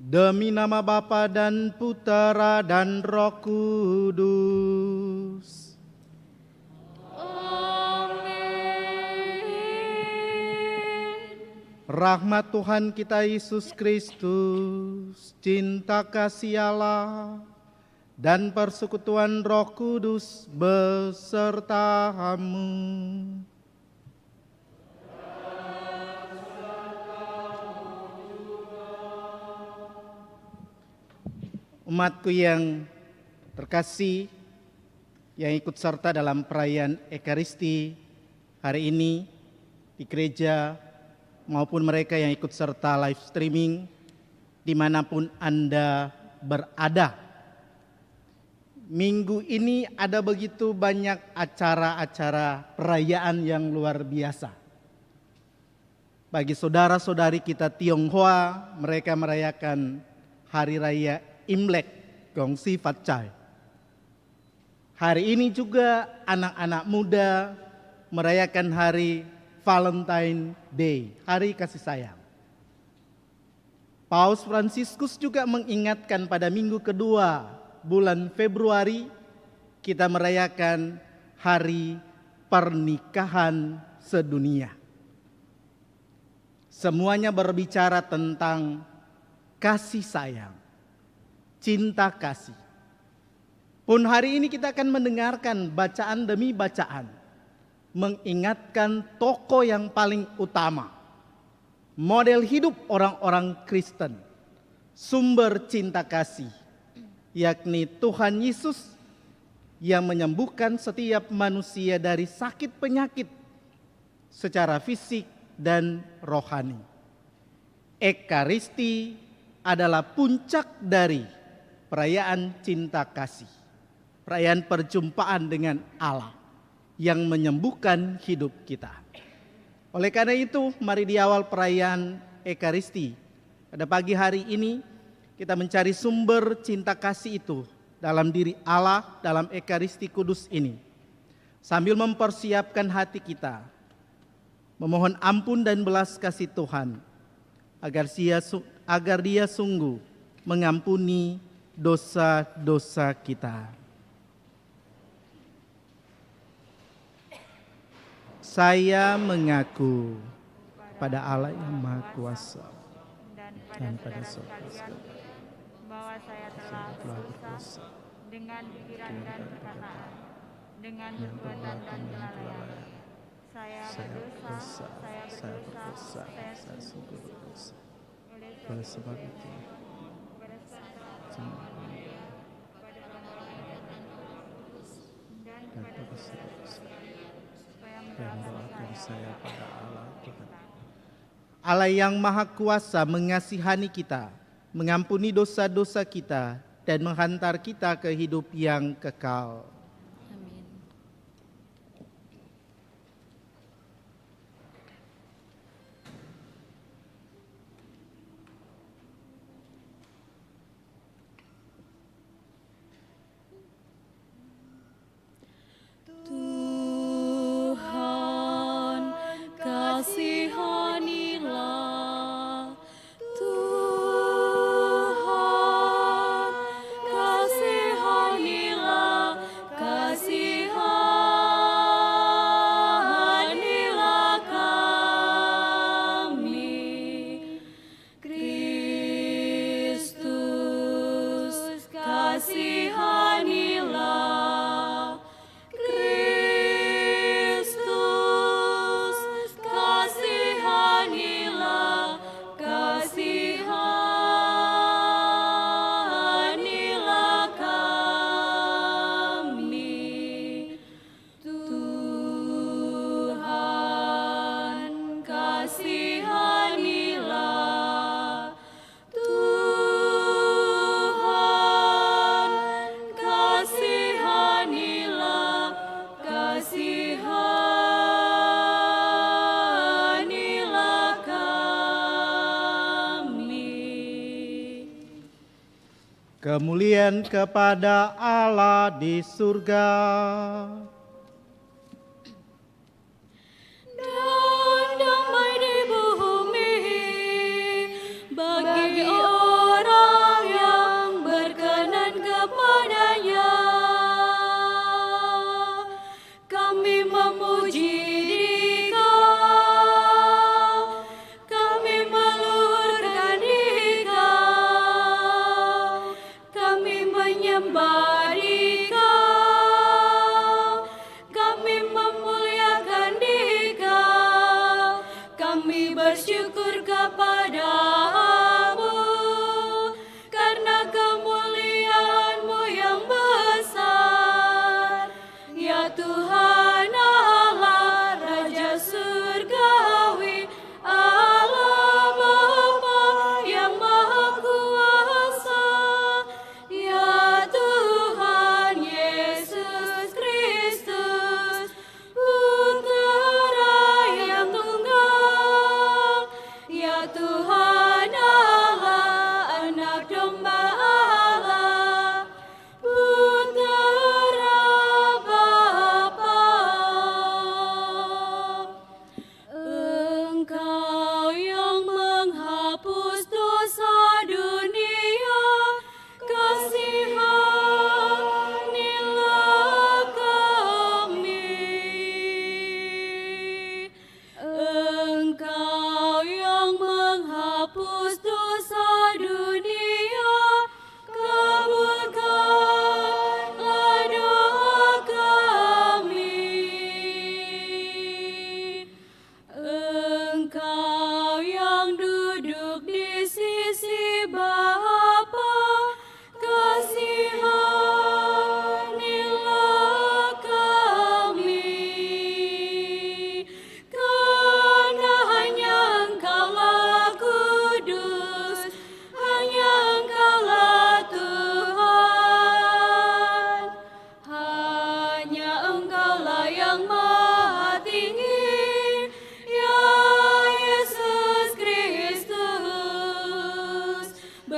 Demi nama Bapa dan Putera dan Roh Kudus. Rahmat Tuhan kita Yesus Kristus, cinta kasih Allah, dan persekutuan Roh Kudus besertamu. Umatku yang terkasih, yang ikut serta dalam perayaan Ekaristi hari ini di gereja, maupun mereka yang ikut serta live streaming dimanapun Anda berada. Minggu ini ada begitu banyak acara-acara perayaan yang luar biasa. Bagi saudara-saudari kita Tionghoa, mereka merayakan Hari Raya Imlek, Gongsi Fat Chai. Hari ini juga anak-anak muda merayakan Hari Valentine Day, Hari Kasih Sayang. Paus Fransiskus juga mengingatkan pada minggu kedua bulan Februari kita merayakan Hari Pernikahan Sedunia. Semuanya berbicara tentang kasih sayang, cinta kasih. Pun hari ini kita akan mendengarkan bacaan demi bacaan, mengingatkan tokoh yang paling utama, model hidup orang-orang Kristen, sumber cinta kasih, yakni Tuhan Yesus yang menyembuhkan setiap manusia dari sakit penyakit secara fisik dan rohani. Ekaristi adalah puncak dari perayaan cinta kasih, perayaan perjumpaan dengan Allah yang menyembuhkan hidup kita. Oleh karena itu, mari di awal perayaan Ekaristi, pada pagi hari ini kita mencari sumber cinta kasih itu dalam diri Allah, dalam Ekaristi Kudus ini, sambil mempersiapkan hati kita, memohon ampun dan belas kasih Tuhan, agar Dia sungguh mengampuni dosa-dosa kita. Saya mengaku pada Allah yang Maha Kuasa dan pada saudara bahwa saya telah berdosa dengan pikiran dan perkataan, dengan perbuatan dan kelalaian. Saya berdosa, saya sungguh berdosa. Oleh sebab itu, dan pada dan doakan saya pada Allah Tuhan. Allah yang Maha Kuasa mengasihani kita, mengampuni dosa-dosa kita, dan menghantar kita ke hidup yang kekal. Amin. Tuhan, kasihanilah. Tuhan, kasihanilah. Kasihanilah kami. Kristus, kasihanilah. Kristus, kasihanilah. Kasihanilah kami. Tuhan, kasihanilah. Tuhan, kasihanilah. Kasihanilah kami. Kemuliaan kepada Allah di surga Dan damai di bumi bagi orang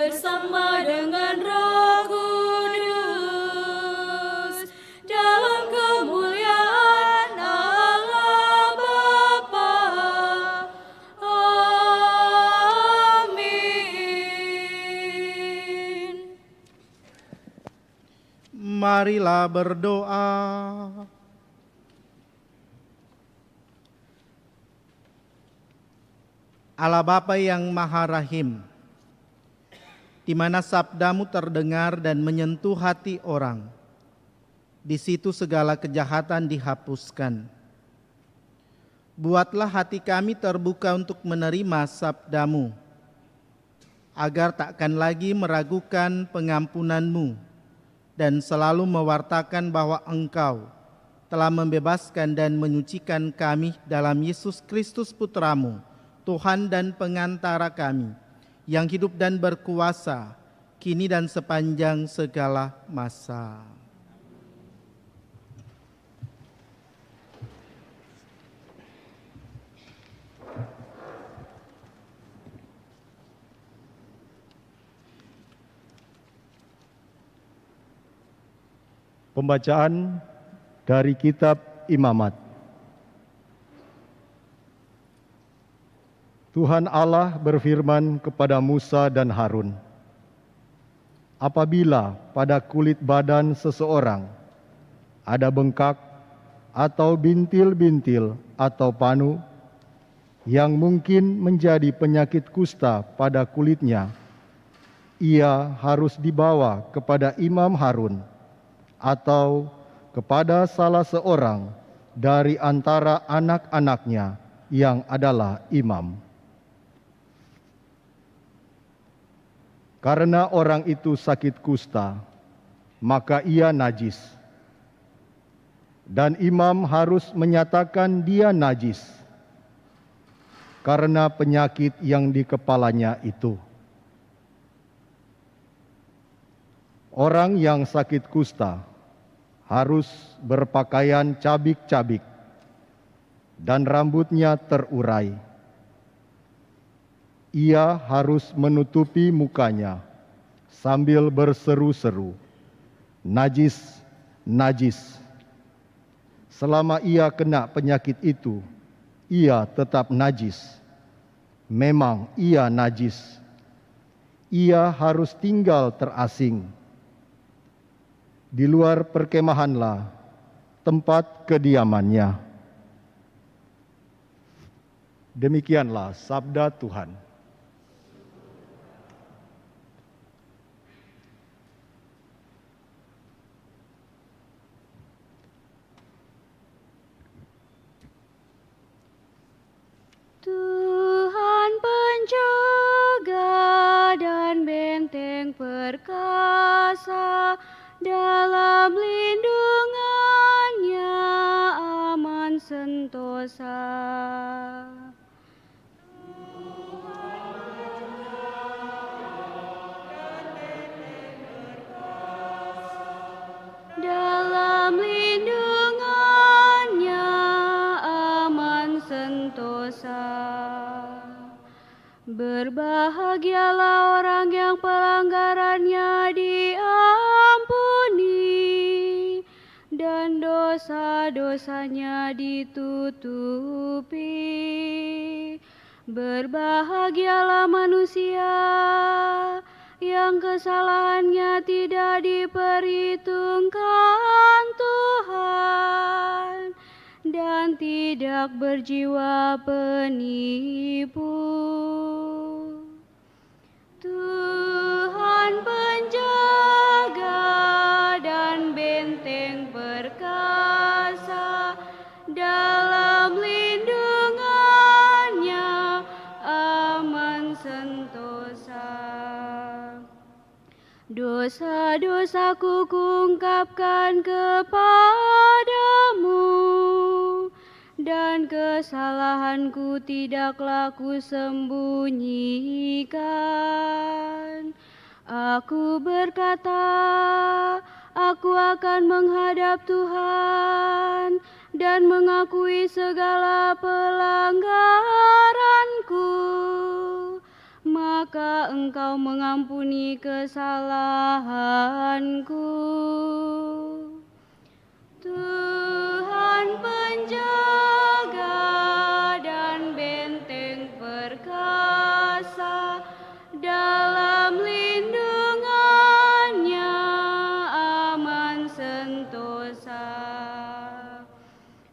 bersama dengan Roh Kudus dalam kemuliaan Allah Bapa. Amin. Marilah berdoa. Allah Bapa yang Maha Rahim, di mana sabdamu terdengar dan menyentuh hati orang, di situ segala kejahatan dihapuskan. Buatlah hati kami terbuka untuk menerima sabdamu, agar takkan lagi meragukan pengampunanmu, dan selalu mewartakan bahwa Engkau telah membebaskan dan menyucikan kami dalam Yesus Kristus Putramu, Tuhan dan pengantara kami, yang hidup dan berkuasa, kini dan sepanjang segala masa. Pembacaan dari Kitab Imamat. Tuhan Allah berfirman kepada Musa dan Harun, apabila pada kulit badan seseorang ada bengkak atau bintil-bintil atau panu yang mungkin menjadi penyakit kusta pada kulitnya, ia harus dibawa kepada Imam Harun atau kepada salah seorang dari antara anak-anaknya yang adalah imam. Karena orang itu sakit kusta, maka ia najis. Dan imam harus menyatakan dia najis karena penyakit yang di kepalanya itu. Orang yang sakit kusta harus berpakaian cabik-cabik dan rambutnya terurai. Ia harus menutupi mukanya sambil berseru-seru, najis, najis. Selama ia kena penyakit itu, ia tetap najis. Memang ia najis. Ia harus tinggal terasing. Di luar perkemahanlah tempat kediamannya. Demikianlah sabda Tuhan. Tuhan penjaga dan benteng perkasa, dalam lindungannya aman sentosa. Dalam lindungannya aman sentosa. Berbahagialah orang yang pelanggarannya diampuni dan dosa-dosanya ditutupi. Berbahagialah manusia yang kesalahannya tidak diperhitungkan Tuhan dan tidak berjiwa penipu. Tuhan penjaga dan benteng perkasa, dalam lindungannya aman sentosa. Dosa-dosaku kuungkapkan kepadamu, dan kesalahanku tidaklah kusembunyikan. Aku berkata, aku akan menghadap Tuhan dan mengakui segala pelanggaranku. maka Engkau mengampuni kesalahanku. Tuhan penjaga dan benteng perkasa, dalam lindungannya aman sentosa.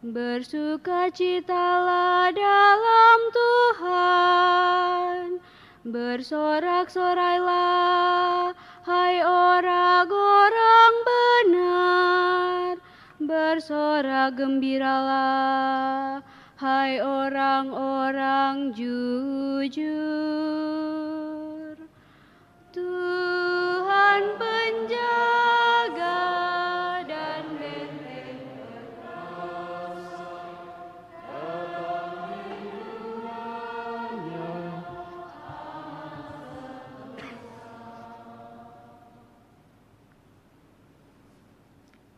Bersukacitalah dalam Tuhan, bersorak-sorailah, hai orang-orang benar. Bersorak gembiralah, hai orang-orang jujur. Tuhan penjaga dan benteng perkasa, dalam lindungannya.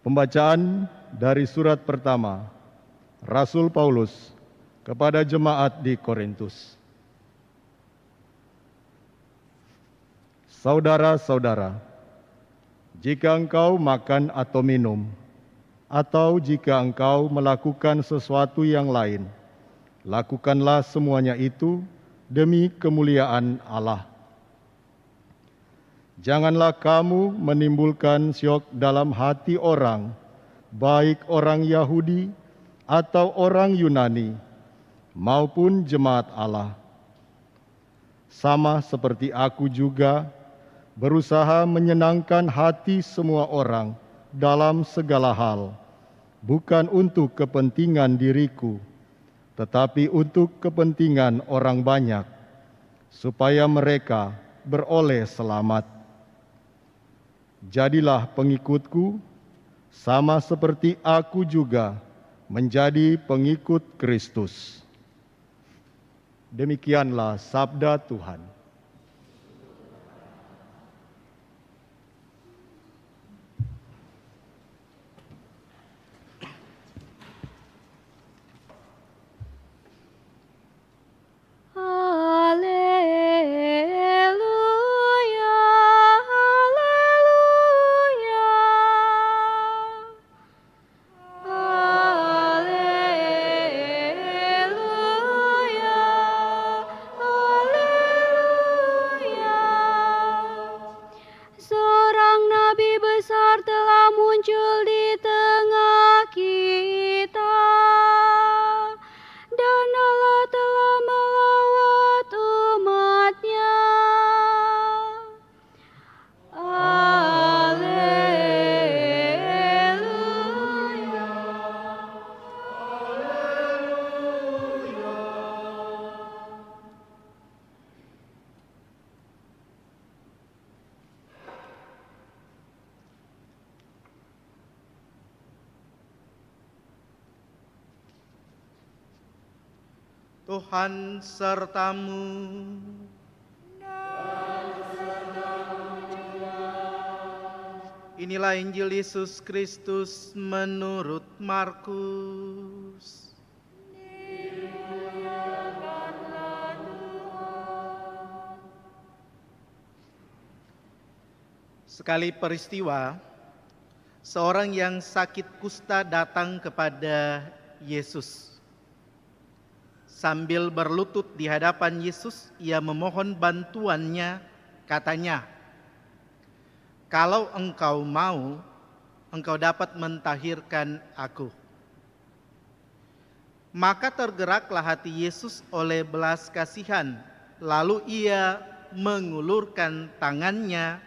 Pembacaan dari surat pertama Rasul Paulus kepada jemaat di Korintus. Saudara-saudara, jika engkau makan atau minum, atau jika engkau melakukan sesuatu yang lain, lakukanlah semuanya itu demi kemuliaan Allah. Janganlah kamu menimbulkan syok dalam hati orang, baik orang Yahudi atau orang Yunani, maupun jemaat Allah. Sama seperti aku juga berusaha menyenangkan hati semua orang dalam segala hal, bukan untuk kepentingan diriku, tetapi untuk kepentingan orang banyak, supaya mereka beroleh selamat. Jadilah pengikutku, sama seperti aku juga menjadi pengikut Kristus. Demikianlah sabda Tuhan. Tuhan sertamu. Inilah Injil Yesus Kristus menurut Markus. Sekali peristiwa, seorang yang sakit kusta datang kepada Yesus. Sambil berlutut di hadapan Yesus, ia memohon bantuannya, katanya, "Kalau engkau mau, engkau dapat mentahirkan aku." Maka tergeraklah hati Yesus oleh belas kasihan, lalu ia mengulurkan tangannya,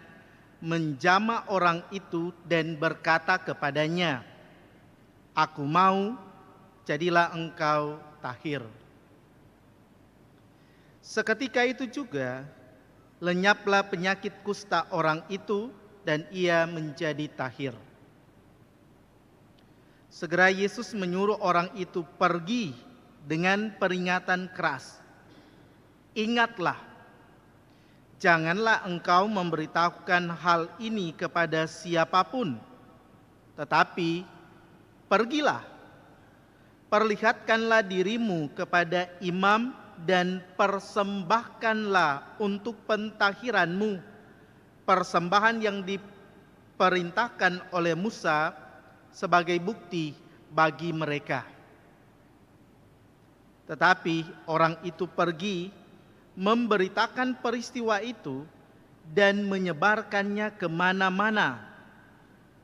menjamah orang itu dan berkata kepadanya, "Aku mau, jadilah engkau tahir." Seketika itu juga lenyaplah penyakit kusta orang itu dan ia menjadi tahir. Segera Yesus menyuruh orang itu pergi dengan peringatan keras. "Ingatlah, janganlah engkau memberitahukan hal ini kepada siapapun, tetapi pergilah, perlihatkanlah dirimu kepada imam dan persembahkanlah untuk pentahiranmu persembahan yang diperintahkan oleh Musa sebagai bukti bagi mereka. Tetapi orang itu pergi memberitakan peristiwa itu dan menyebarkannya kemana-mana,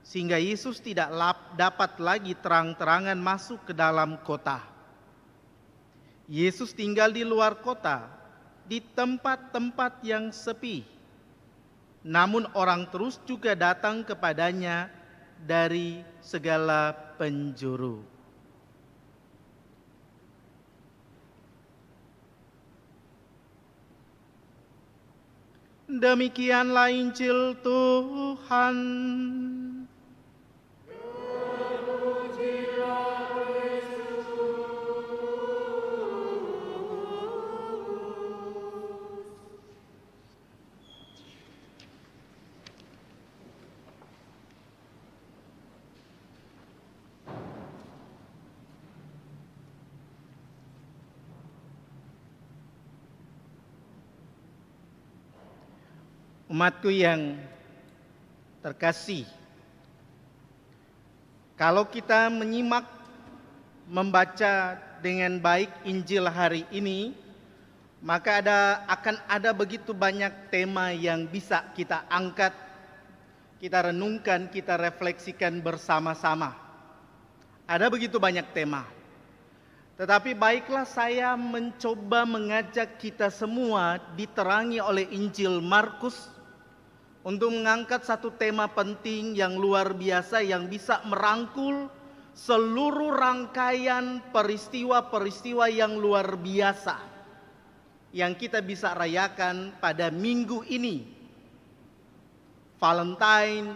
sehingga Yesus tidak dapat lagi terang-terangan masuk ke dalam kota. Yesus tinggal di luar kota, di tempat-tempat yang sepi. Namun orang terus juga datang kepadanya dari segala penjuru. Demikianlah Injil Tuhan. Umatku yang terkasih, kalau kita menyimak, membaca dengan baik Injil hari ini, maka akan ada begitu banyak tema yang bisa kita angkat, kita renungkan, kita refleksikan bersama-sama. Ada begitu banyak tema. Tetapi baiklah saya mencoba mengajak kita semua diterangi oleh Injil Markus untuk mengangkat satu tema penting yang luar biasa yang bisa merangkul seluruh rangkaian peristiwa-peristiwa yang luar biasa yang kita bisa rayakan pada minggu ini. Valentine,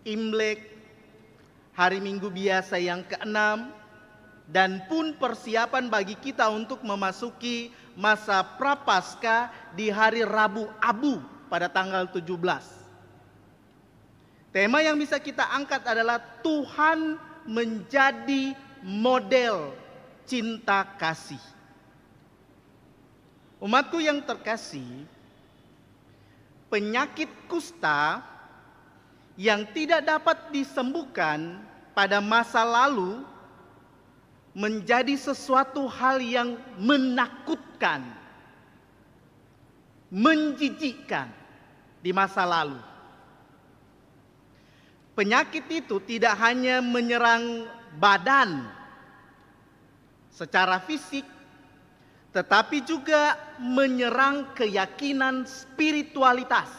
Imlek, hari Minggu biasa yang ke-6, dan pun persiapan bagi kita untuk memasuki masa Prapaskah di hari Rabu Abu pada tanggal 17. Tema yang bisa kita angkat adalah Tuhan menjadi model cinta kasih. Umatku yang terkasih, penyakit kusta yang tidak dapat disembuhkan pada masa lalu menjadi sesuatu hal yang menakutkan, menjijikkan di masa lalu. Penyakit itu tidak hanya menyerang badan secara fisik, tetapi juga menyerang keyakinan spiritualitas.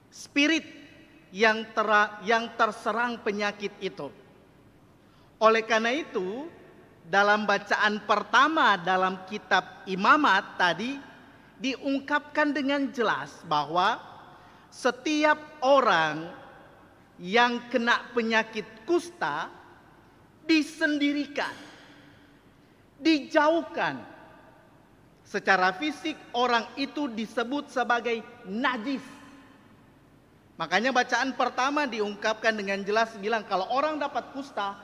Spirit yang terserang penyakit itu. Oleh karena itu, dalam bacaan pertama dalam kitab Imamat tadi diungkapkan dengan jelas bahwa setiap orang yang kena penyakit kusta disendirikan, dijauhkan. Secara fisik orang itu disebut sebagai najis. Makanya bacaan pertama diungkapkan dengan jelas bilang kalau orang dapat kusta,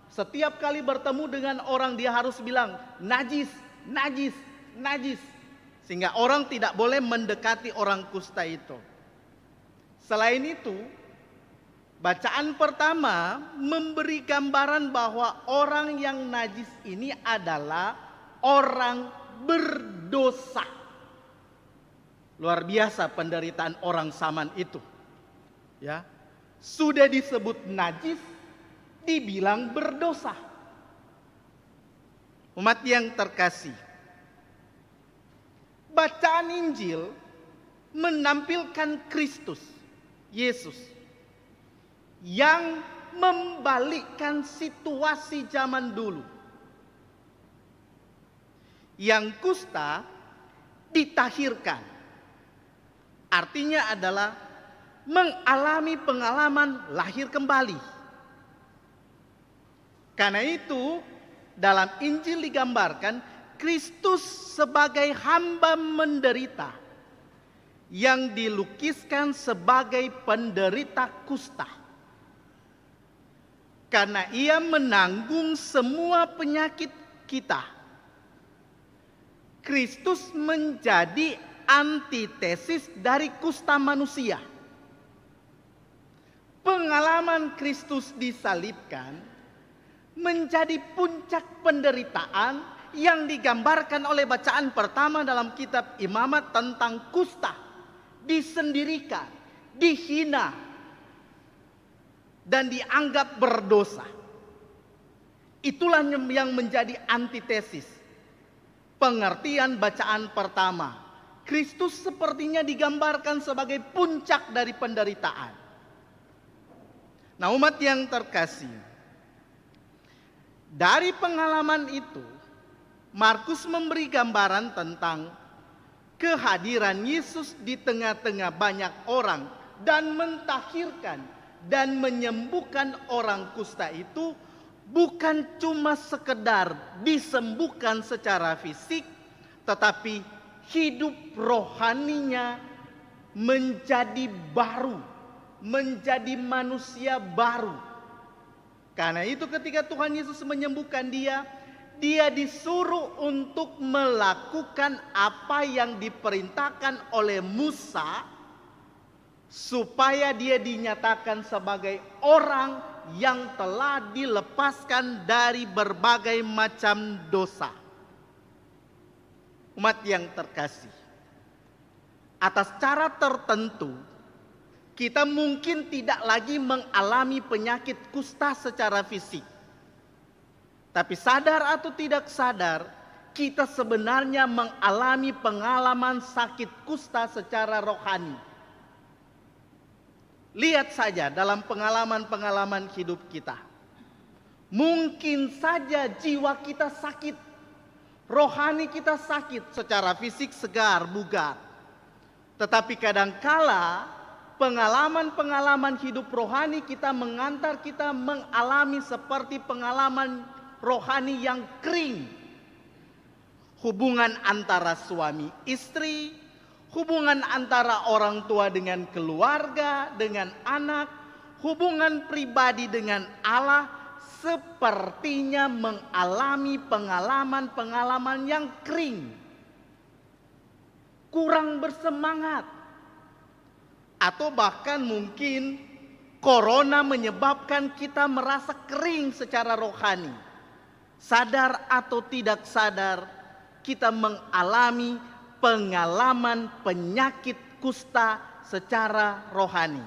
setiap kali bertemu dengan orang dia harus bilang najis, najis, najis. Sehingga orang tidak boleh mendekati orang kusta itu. Selain itu, bacaan pertama memberi gambaran bahwa orang yang najis ini adalah orang berdosa. Luar biasa penderitaan orang zaman itu. Ya, sudah disebut najis, dibilang berdosa. Umat yang terkasih, bacaan Injil menampilkan Kristus, Yesus, yang membalikkan situasi zaman dulu. Yang kusta ditahirkan. Artinya adalah mengalami pengalaman lahir kembali. Karena itu dalam Injil digambarkan Kristus sebagai hamba menderita yang dilukiskan sebagai penderita kusta. Karena ia menanggung semua penyakit kita. Kristus menjadi antitesis dari kusta manusia. Pengalaman Kristus disalibkan menjadi puncak penderitaan yang digambarkan oleh bacaan pertama dalam kitab Imamat tentang kusta. Disendirikan, dihina, dan dianggap berdosa. Itulah yang menjadi antitesis pengertian bacaan pertama. Kristus sepertinya digambarkan sebagai puncak dari penderitaan. Nah, umat yang terkasih, dari pengalaman itu Markus memberi gambaran tentang kehadiran Yesus di tengah-tengah banyak orang dan mentahirkan dan menyembuhkan orang kusta itu bukan cuma sekedar disembuhkan secara fisik, tetapi hidup rohaninya menjadi baru, menjadi manusia baru. Karena itu ketika Tuhan Yesus menyembuhkan dia disuruh untuk melakukan apa yang diperintahkan oleh Musa, supaya dia dinyatakan sebagai orang yang telah dilepaskan dari berbagai macam dosa. Umat yang terkasih, atas cara tertentu kita mungkin tidak lagi mengalami penyakit kusta secara fisik. Tapi sadar atau tidak sadar, kita sebenarnya mengalami pengalaman sakit kusta secara rohani. Lihat saja dalam pengalaman-pengalaman hidup kita. Mungkin saja jiwa kita sakit, rohani kita sakit, secara fisik segar, bugar. Tetapi kadangkala pengalaman-pengalaman hidup rohani kita mengantar kita mengalami seperti pengalaman rohani yang kering. Hubungan antara suami istri, hubungan antara orang tua dengan keluarga, dengan anak, hubungan pribadi dengan Allah sepertinya mengalami pengalaman-pengalaman yang kering. Kurang bersemangat. Atau bahkan mungkin corona menyebabkan kita merasa kering secara rohani. Sadar atau tidak sadar, kita mengalami pengalaman penyakit kusta secara rohani.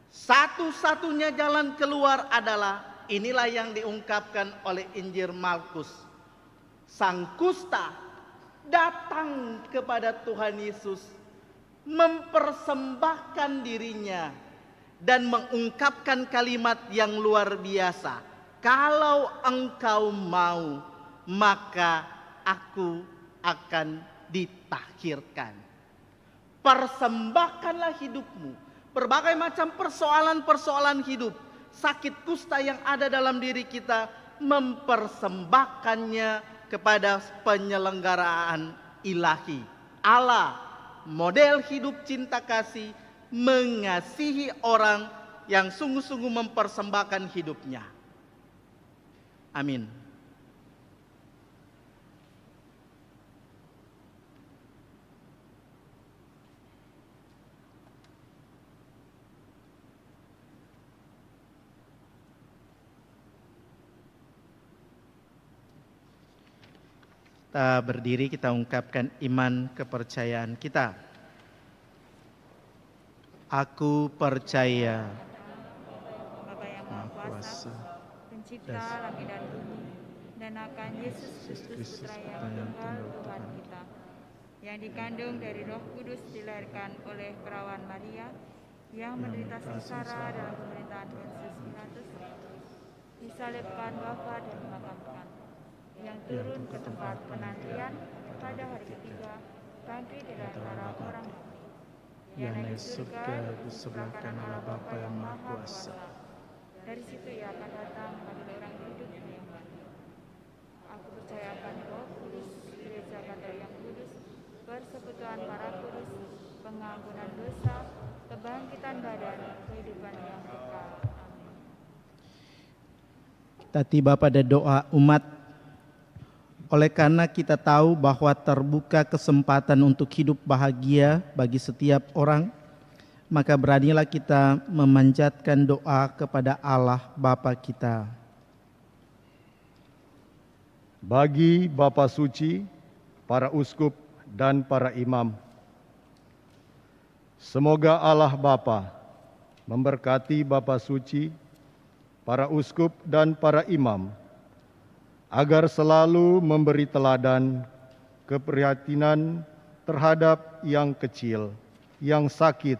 Satu-satunya jalan keluar adalah inilah yang diungkapkan oleh Injil Markus. Sang kusta datang kepada Tuhan Yesus, mempersembahkan dirinya dan mengungkapkan kalimat yang luar biasa. Kalau engkau mau, maka aku akan ditahirkan. Persembahkanlah hidupmu. Berbagai macam persoalan-persoalan hidup, sakit kusta yang ada dalam diri kita, mempersembahkannya kepada penyelenggaraan ilahi. Allah, model hidup cinta kasih, mengasihi orang yang sungguh-sungguh mempersembahkan hidupnya. Amin. Kita berdiri, kita ungkapkan iman kepercayaan kita. Aku percaya Bapa yang Maha Kuasa, Pencipta langit dan bumi, dan akan Yesus Kristus Putra yang tunggal Tuhan kita, yang dikandung dari Roh Kudus, dilahirkan oleh perawan Maria, yang menderita sengsara dalam pemerintahan Pontius Pilatus, disalibkan, wafat dan dimakamkan, yang turun ke tempat penantian, pada hari ketiga bangkit dari antara orang mati, yang naik surga di sebelah kanan Allah Bapa yang Maha Kuasa. Dari situ ia akan datang bagi orang hidup dan yang mati. Aku percaya akan Roh Kudus, Gereja Katolik yang kudus, persekutuan para kudus, pengampunan dosa, kebangkitan badan, kehidupan yang kekal. Amin. Kita tiba pada doa umat. Oleh karena kita tahu bahwa terbuka kesempatan untuk hidup bahagia bagi setiap orang, maka beranilah kita memanjatkan doa kepada Allah Bapa kita. Bagi Bapa Suci, para uskup dan para imam, semoga Allah Bapa memberkati Bapa Suci, para uskup dan para imam, agar selalu memberi teladan keprihatinan terhadap yang kecil, yang sakit,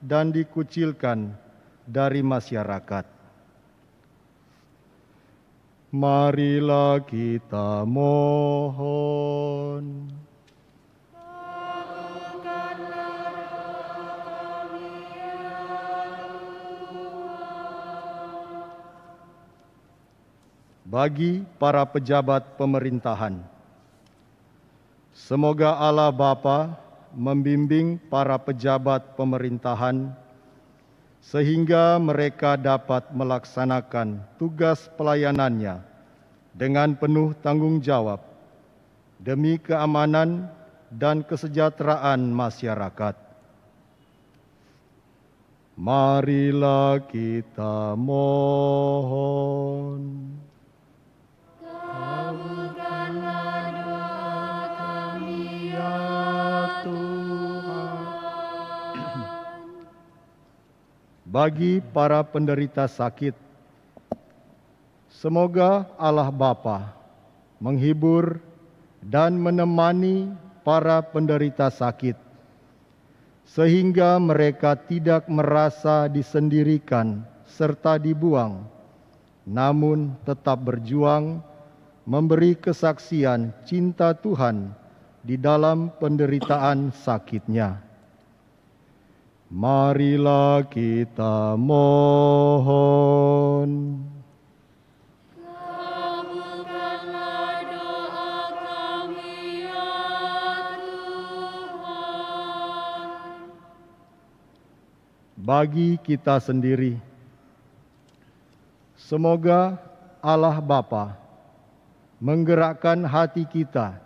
dan dikucilkan dari masyarakat. Marilah kita mohon. Bagi para pejabat pemerintahan, semoga Allah Bapa membimbing para pejabat pemerintahan sehingga mereka dapat melaksanakan tugas pelayanannya dengan penuh tanggung jawab demi keamanan dan kesejahteraan masyarakat. Marilah kita mohon. Kabulkanlah doa kami ya Tuhan. Bagi para penderita sakit, semoga Allah Bapa menghibur dan menemani para penderita sakit, sehingga mereka tidak merasa disendirikan serta dibuang, namun tetap berjuang memberi kesaksian cinta Tuhan di dalam penderitaan sakitnya. Marilah kita mohon. Kabulkanlah doa kami ya Tuhan. Bagi kita sendiri, semoga Allah Bapa menggerakkan hati kita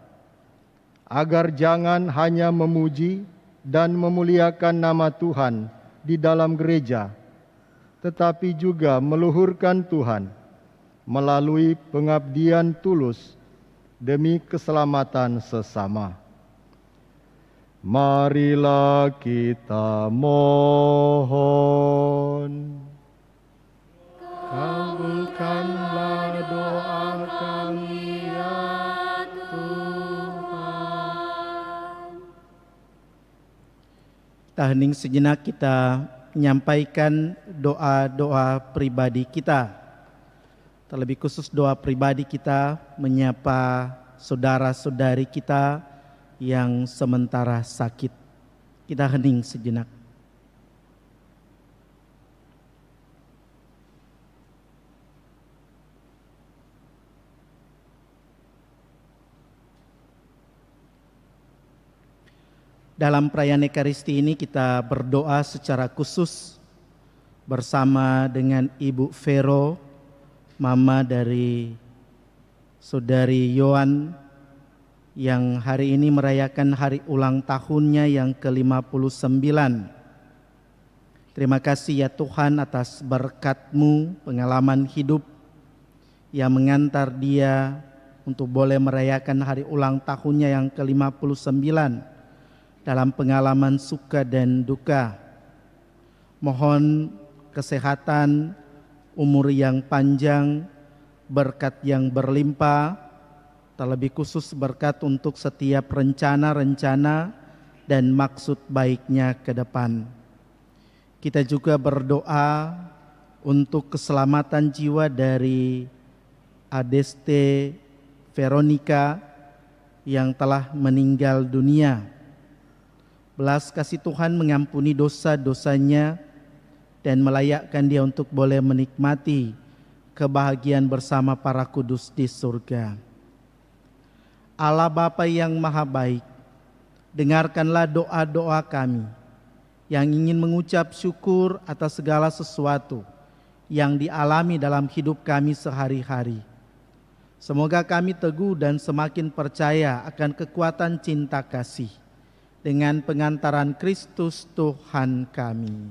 agar jangan hanya memuji dan memuliakan nama Tuhan di dalam gereja, tetapi juga meluhurkan Tuhan melalui pengabdian tulus demi keselamatan sesama. Marilah kita mohon. Kabulkanlah doa kami ya Tuhan. Kita hening sejenak, kita menyampaikan doa-doa pribadi kita. Terlebih khusus doa pribadi kita menyapa saudara-saudari kita yang sementara sakit. Kita hening sejenak. Dalam perayaan Ekaristi ini kita berdoa secara khusus bersama dengan Ibu Vero, mama dari Saudari Yohan yang hari ini merayakan hari ulang tahunnya yang ke-59. Terima kasih ya Tuhan atas berkat-Mu, pengalaman hidup yang mengantar dia untuk boleh merayakan hari ulang tahunnya yang ke-59. Dalam pengalaman suka dan duka, mohon kesehatan, umur yang panjang, berkat yang berlimpah, terlebih khusus berkat untuk setiap rencana-rencana dan maksud baiknya ke depan. Kita juga berdoa untuk keselamatan jiwa dari Adeste Veronica yang telah meninggal dunia. Belas kasih Tuhan mengampuni dosa-dosanya dan melayakkan dia untuk boleh menikmati kebahagiaan bersama para kudus di surga. Allah Bapa yang Maha Baik, dengarkanlah doa-doa kami yang ingin mengucap syukur atas segala sesuatu yang dialami dalam hidup kami sehari-hari. Semoga kami teguh dan semakin percaya akan kekuatan cinta kasih dengan pengantaran Kristus Tuhan kami.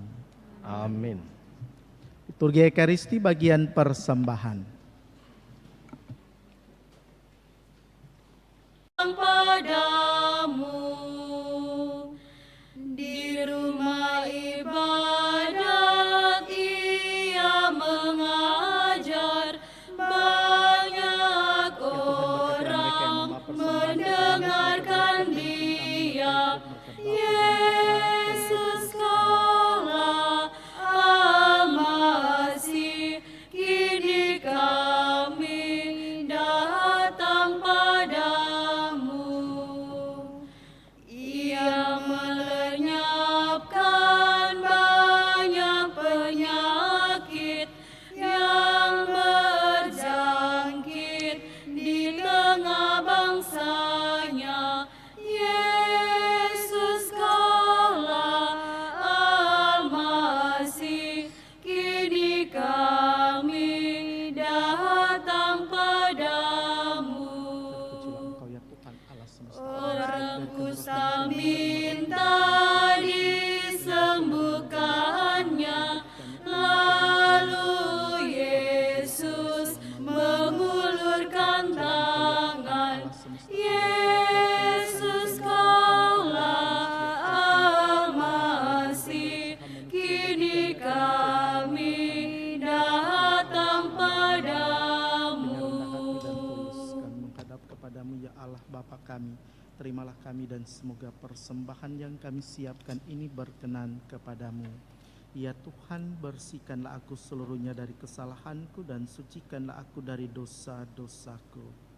Amin. Liturgi Ekaristi bagian persembahan. Padamu di rumah ibadat ia mengajar, banyak orang mendengarkan dia. Yesus Kaulah Al-Masih, kini kami datang padamu. Ia melenyapkan banyak penyakit yang berjangkit di tengah bangsanya. Yesus Kaulah Al-Masih, kini kami datang padamu. Orang kusta minta disembuhkannya, lalu Yesus mengulurkan tangan. Yesus Kaulah Al-Masih, kini kami datang padamu. Menghadap kepadamu ya Allah Bapa kami, terimalah kami dan semoga persembahan yang kami siapkan ini berkenan kepadamu. Ya Tuhan, bersihkanlah aku seluruhnya dari kesalahanku dan sucikanlah aku dari dosa-dosaku.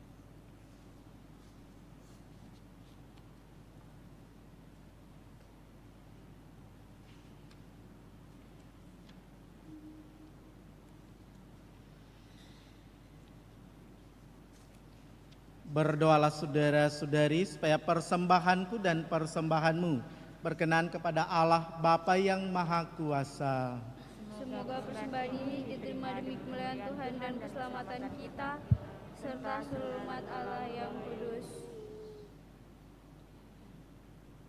Berdoalah saudara-saudari supaya persembahanku dan persembahanmu berkenan kepada Allah Bapa yang Maha Kuasa. Semoga persembahan ini diterima demi kemuliaan Tuhan dan keselamatan kita, serta seluruh umat Allah yang kudus.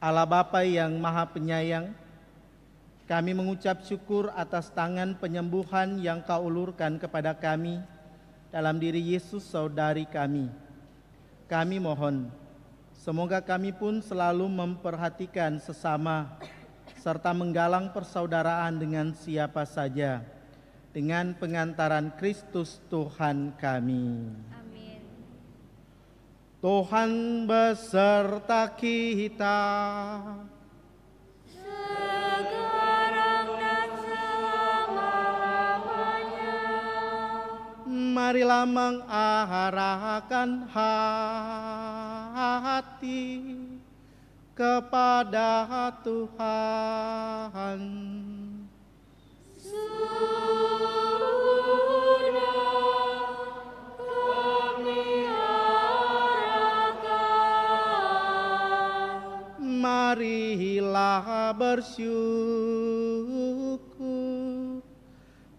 Allah Bapa yang Maha Penyayang, kami mengucap syukur atas tangan penyembuhan yang Kau ulurkan kepada kami dalam diri Yesus saudari kami. Kami mohon, semoga kami pun selalu memperhatikan sesama serta menggalang persaudaraan dengan siapa saja dengan pengantaran Kristus Tuhan kami. Amin. Tuhan beserta kita. Sekarang dan selama-lamanya. Marilah mengarahkan hati kepada Tuhan. Sudah kami arahkan. Marilah bersyukur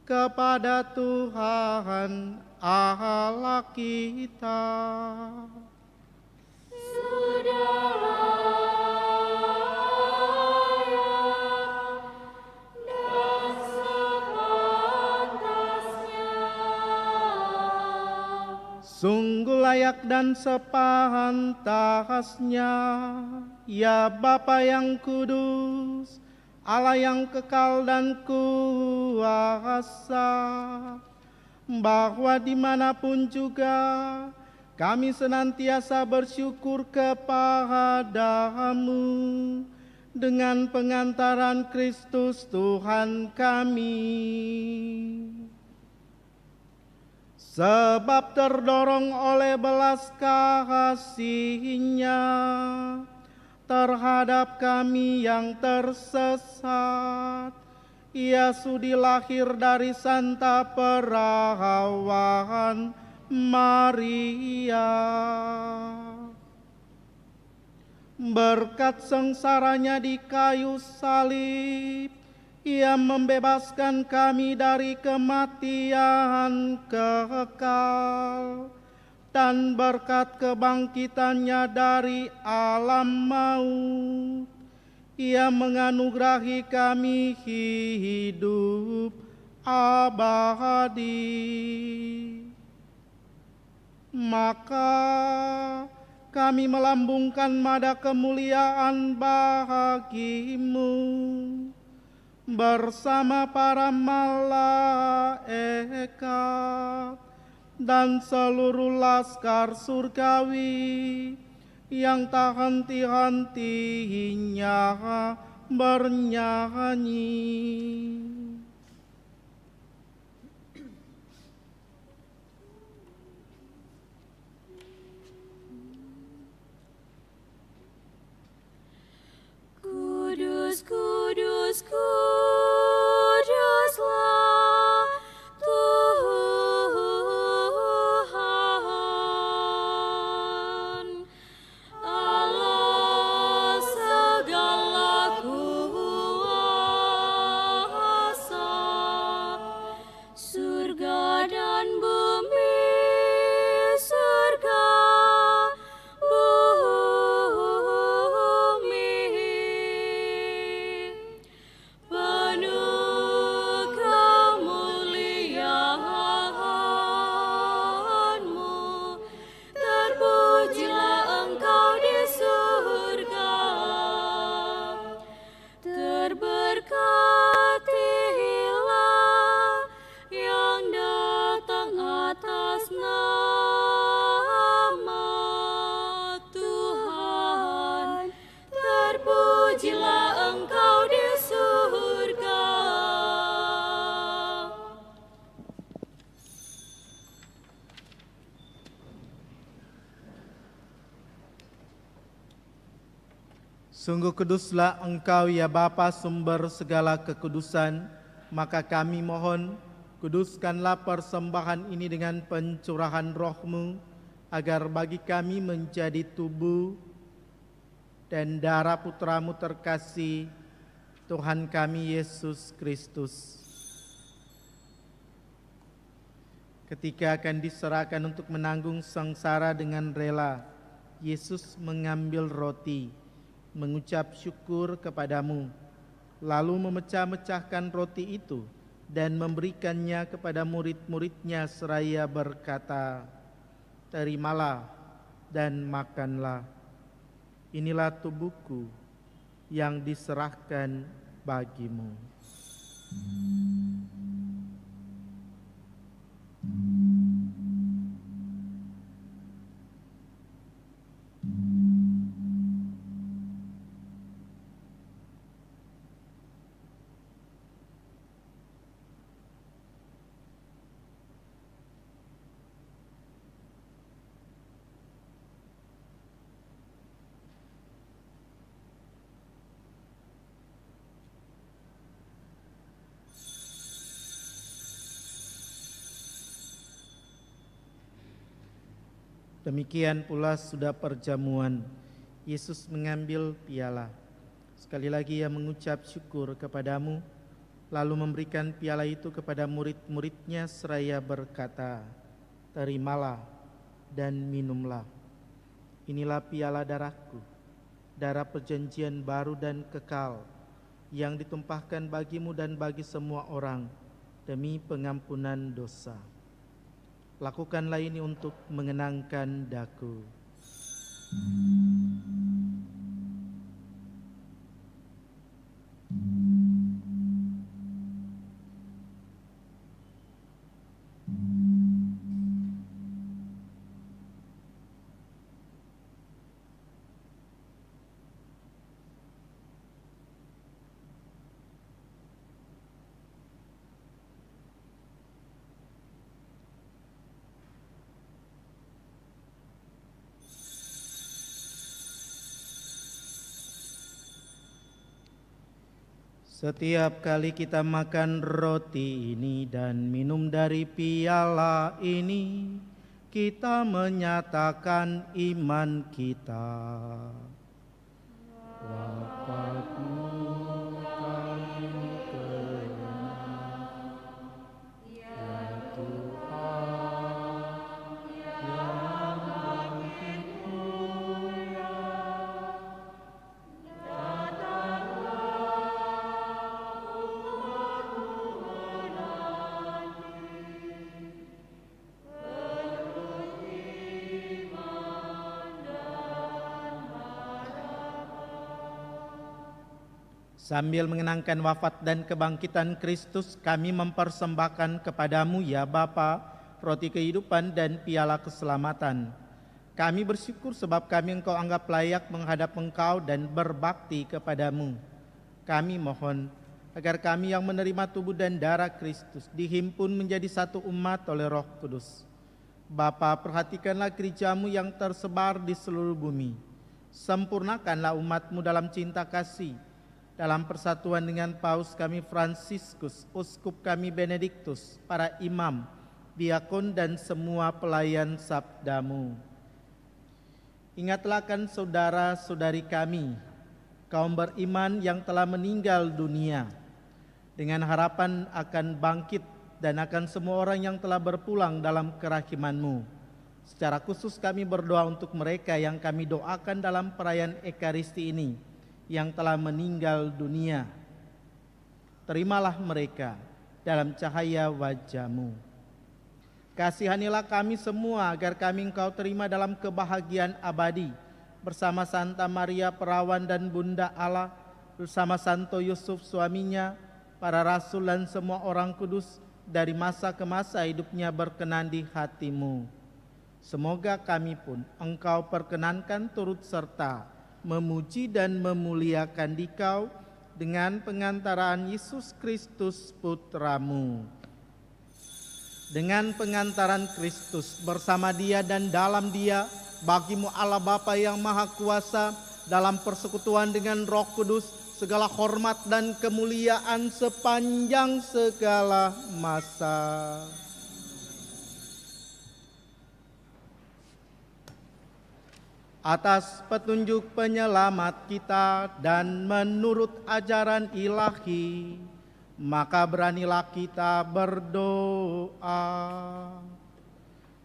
kepada Tuhan Allah kita. Sungguh layak dan sepantasnya, ya Bapa yang kudus, Allah yang kekal dan kuasa, bahwa dimanapun juga kami senantiasa bersyukur kepadamu dengan pengantaran Kristus Tuhan kami. Sebab terdorong oleh belas kasih-Nya terhadap kami yang tersesat, Ia sudi lahir dari Santa Perawan Maria. Berkat sengsaranya di kayu salib, Ia membebaskan kami dari kematian kekal. dan berkat kebangkitannya dari alam maut, Ia menganugerahi kami hidup abadi. Maka kami melambungkan nada kemuliaan bagimu bersama para malaikat dan seluruh laskar surgawi yang tak henti-hentinya bernyanyi. Kudus, kudus, kuduslah Tuhan, Allah segala kuasa, surga dan bumi, surga penuh kemuliaan-Mu, terpujilah Engkau di surga, terberkatilah yang datang atas nama Tuhan, terpujilah Engkau di surga. Sungguh kuduslah Engkau ya Bapa, sumber segala kekudusan. Maka kami mohon, kuduskanlah persembahan ini dengan pencurahan Roh-Mu, agar bagi kami menjadi tubuh dan darah Putra-Mu terkasih, Tuhan kami Yesus Kristus. Ketika akan diserahkan untuk menanggung sengsara dengan rela, Yesus mengambil roti, mengucap syukur kepadamu, lalu memecah-mecahkan roti itu dan memberikannya kepada murid-muridnya seraya berkata, "Terimalah dan makanlah. Inilah tubuhku yang diserahkan bagimu." Demikian pula sudah perjamuan, Yesus mengambil piala. Sekali lagi Ia mengucap syukur kepadamu, lalu memberikan piala itu kepada murid-muridnya seraya berkata, "Terimalah dan minumlah. Inilah piala darahku, darah perjanjian baru dan kekal, yang ditumpahkan bagimu dan bagi semua orang demi pengampunan dosa. Lakukanlah ini untuk mengenangkan daku." Setiap kali kita makan roti ini dan minum dari piala ini, kita menyatakan iman kita. Bapa-Ku kami kenal, ya Tuhan, ya Sambil mengenangkan wafat dan kebangkitan Kristus, kami mempersembahkan kepadamu ya Bapa, roti kehidupan dan piala keselamatan. Kami bersyukur sebab kami Engkau anggap layak menghadap Engkau dan berbakti kepadamu. Kami mohon agar kami yang menerima tubuh dan darah Kristus dihimpun menjadi satu umat oleh Roh Kudus. Bapa, perhatikanlah gerejamu yang tersebar di seluruh bumi. Sempurnakanlah umatmu dalam cinta kasih, dalam persatuan dengan Paus kami Fransiskus, Uskup kami Benediktus, para imam, diakon dan semua pelayan sabdamu. Ingatlah kan saudara-saudari kami, kaum beriman yang telah meninggal dunia, dengan harapan akan bangkit dan akan semua orang yang telah berpulang dalam kerahiman-Mu. Secara khusus kami berdoa untuk mereka yang kami doakan dalam perayaan Ekaristi ini, yang telah meninggal dunia. Terimalah mereka dalam cahaya wajah-Mu. Kasihanilah kami semua agar kami Engkau terima dalam kebahagiaan abadi bersama Santa Maria Perawan dan Bunda Allah, bersama Santo Yusuf suaminya, para rasul dan semua orang kudus dari masa ke masa hidupnya berkenan di hati-Mu. Semoga kami pun Engkau perkenankan turut serta memuji dan memuliakan Dikau dengan pengantaraan Yesus Kristus Putra-Mu. Dengan pengantaran Kristus bersama Dia dan dalam Dia, bagi-Mu Allah Bapa yang Maha Kuasa, dalam persekutuan dengan Roh Kudus, segala hormat dan kemuliaan sepanjang segala masa. Atas petunjuk penyelamat kita dan menurut ajaran ilahi, maka beranilah kita berdoa.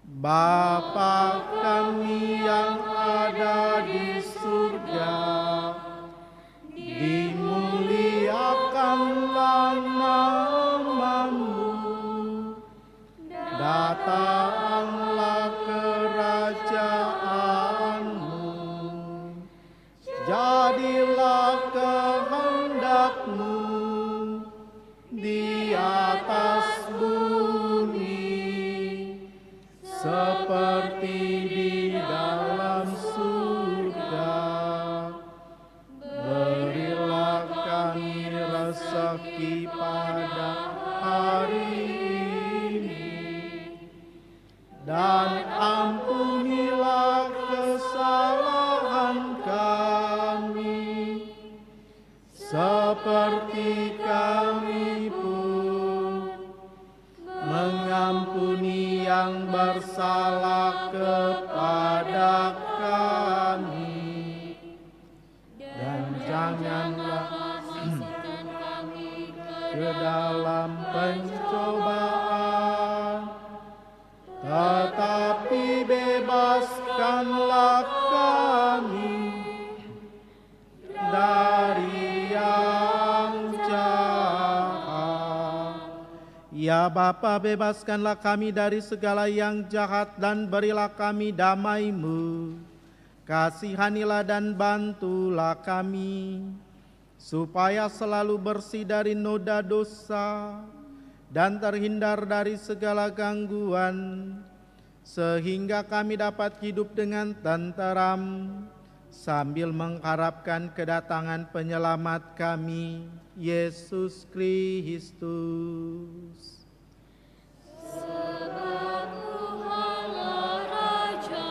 Bapa kami yang ada di surga, dimuliakanlah nama-Mu, datanglah kerajaan-Mu, jadilah kehendak-Mu di atas bumi seperti di dalam surga. Berilah kami rezeki pada hari ini, dan ampunilah kesalahan kami, seperti kami pun mengampuni yang bersalah kepada kami. Dan janganlah ke dalam pencobaan, tetapi bebaskanlah kami dari yang jahat. Ya Bapa, bebaskanlah kami dari segala yang jahat dan berilah kami damai-Mu. Kasihanilah dan bantulah kami, supaya selalu bersih dari noda dosa dan terhindar dari segala gangguan, sehingga kami dapat hidup dengan tenteram sambil mengharapkan kedatangan penyelamat kami, Yesus Kristus. Sebab Tuhanlah Raja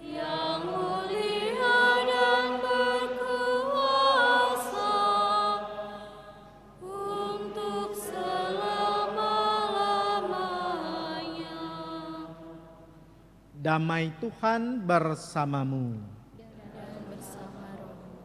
yang mulia dan berkuasa untuk selama-lamanya. Damai Tuhan bersamamu. Dan bersama rohmu.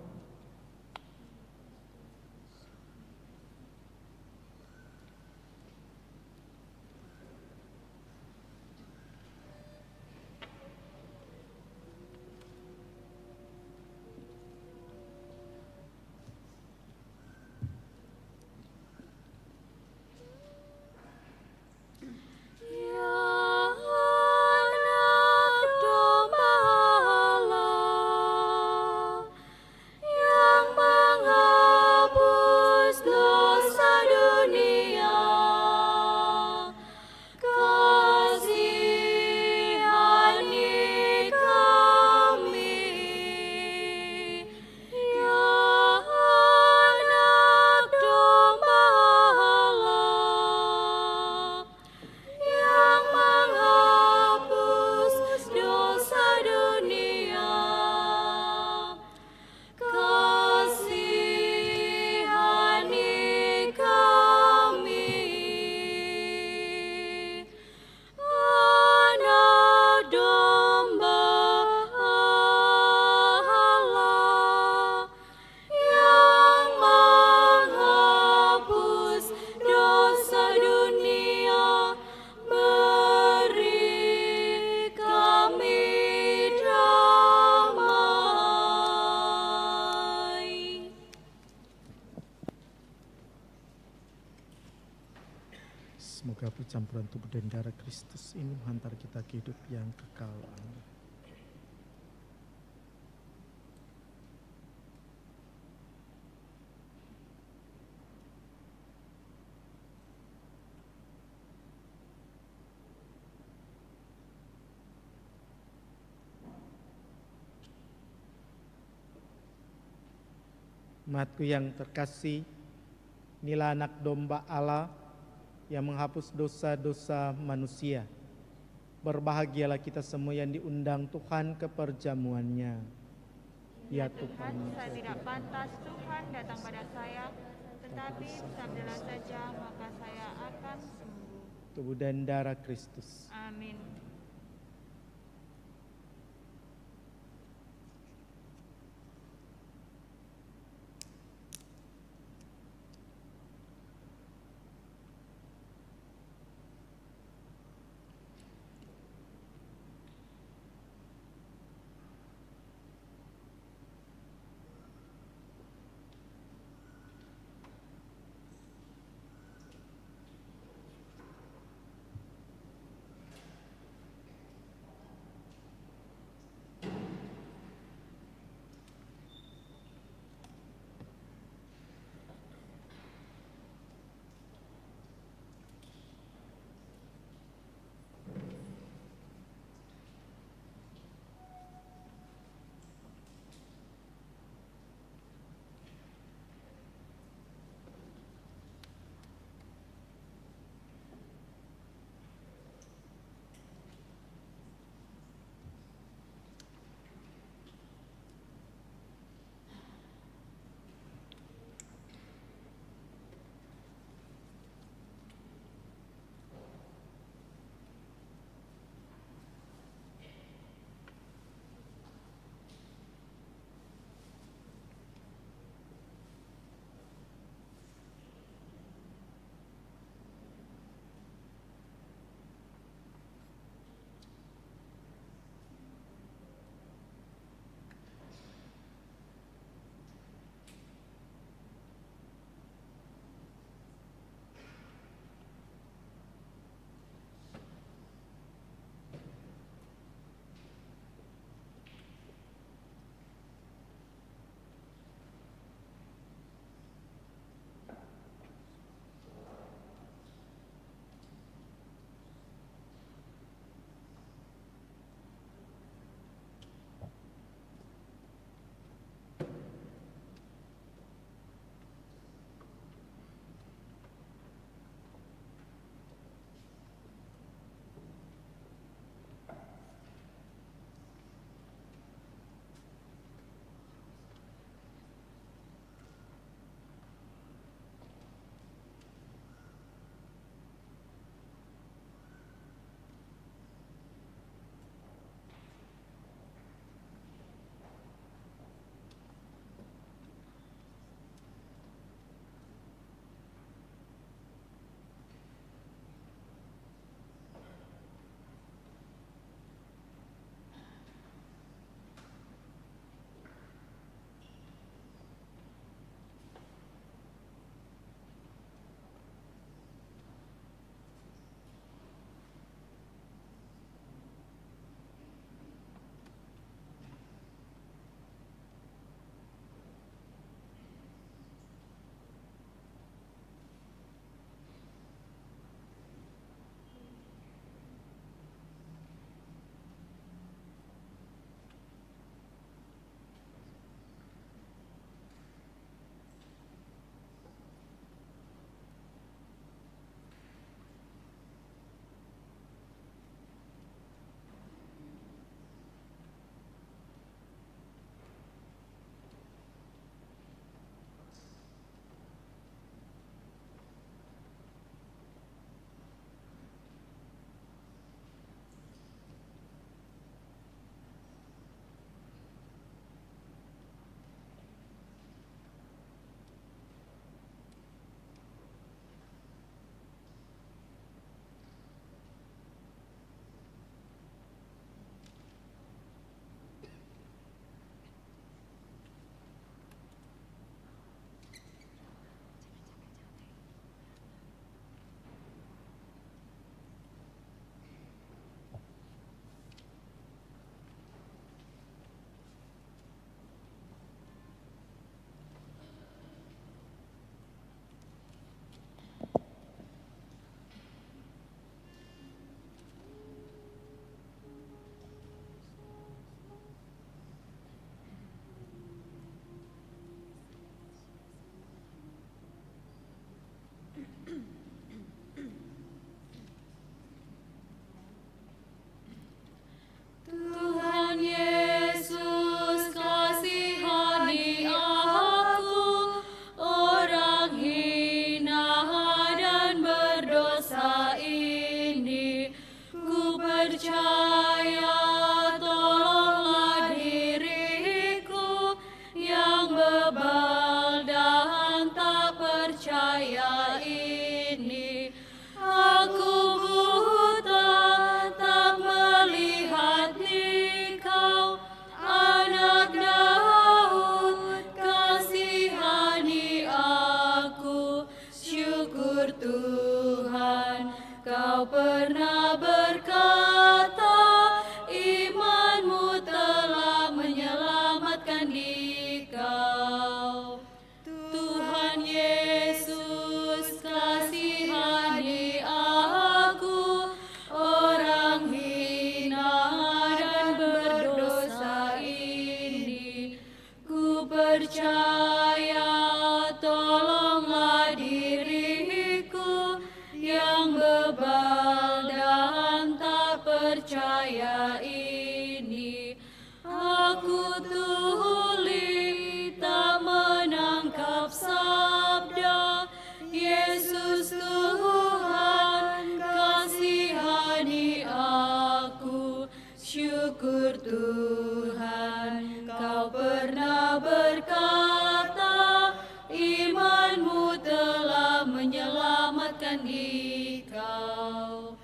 Ya anak domba Allah, Semoga percampuran tubuh dan darah Kristus ini menghantar kita ke hidup yang kekal. Amin. Umatku yang terkasih, inilah anak domba Allah yang menghapus dosa-dosa manusia. Berbahagialah kita semua yang diundang Tuhan ke perjamuannya. Ya Tuhan, saya tidak pantas Tuhan datang pada saya, tetapi sabdalah saja maka saya akan sembuh. tubuh dan darah Kristus. Amin. percaya ini. Aku buta tak melihat Engkau, Anak Daud, kasihani aku. Syukur Tuhan, Kau pernah berkata, imanmu telah menyelamatkan dikau. Tuhan Yesus, kasihani aku, orang hina dan berdosa ini. Ku percaya, tolonglah diriku yang bebal dan tak percaya ini. Aku tuli tak menangkap sabda Yesus Tuhan, kasihani aku. Syukur Tuhan, Kau pernah berkata, imanmu telah menyelamatkan dikau.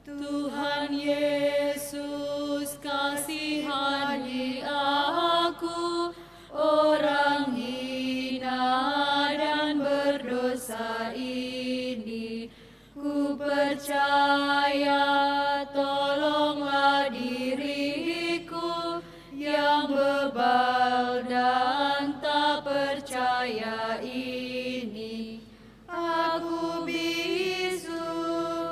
Tuhan Yesus, kasihani aku, orang hina dan berdosa ini. Ku percaya, tolonglah diriku yang bebal dan tak percaya ini. Aku bisu,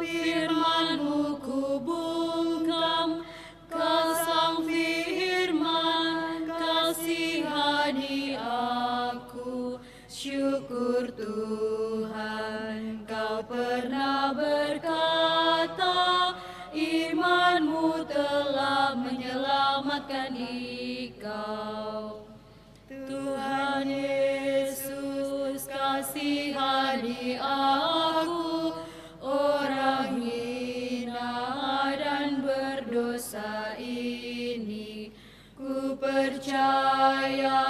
firman-Mu ku bungkam, Kau sang firman, kasihani aku. Syukur Tuhan, Kau pernah berkata, iman-Mu telah menyelamatkan dikau. Tuhan Yesus, kasihani aku, orang hina dan berdosa ini. Ku percaya,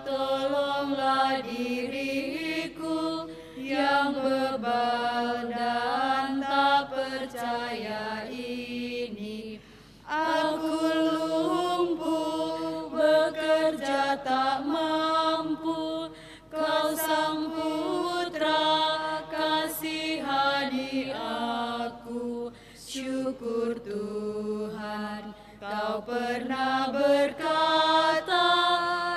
tolonglah diriku yang bebal dan tak percaya ini. Aku lumpuh, bekerja tak mampu, Kau sang Putra, kasihani aku. Syukur Tuhan, Kau pernah berkata,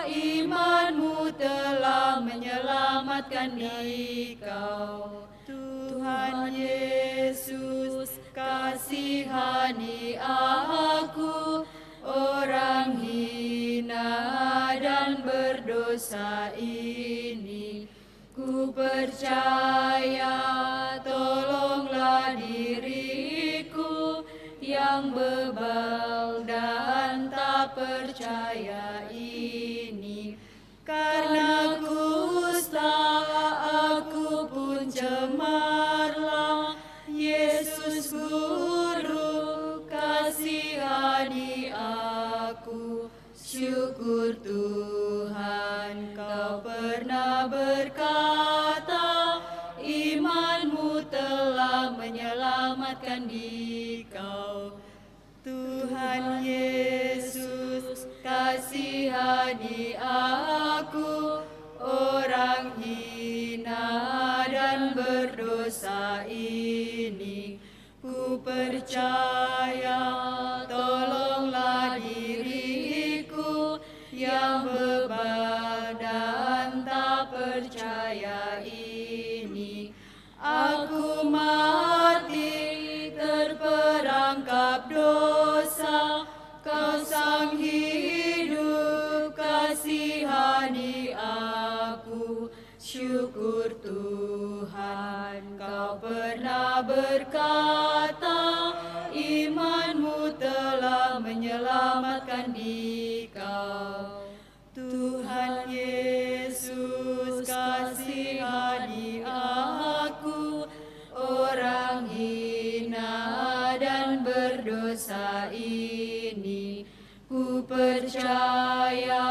iman-Mu telah menyelamatkan dikau. Tuhan Yesus, kasihani aku, orang hina dan berdosa ini. Ku percaya, tolonglah diriku yang bebal dan tak percaya ini. Karena kusta aku pun cemarlah, Yesus Guru, kasihani aku. Syukur Tuhan, Kau pernah berkata, iman-Mu telah menyelamatkan dikau. Tuhan Yesus, kasihani aku, orang hina dan berdosa ini. Ku percaya, tolonglah diriku yang bebal dan tak percaya ini. Aku mati terperangkap dosa, Kau sang hidup, kasihani aku. Syukur Tuhan, Kau pernah berkata, iman-Mu telah menyelamatkan dikau. Tuhan Yesus, kasihani aku, orang hina dan berdosa ini. Ku percaya,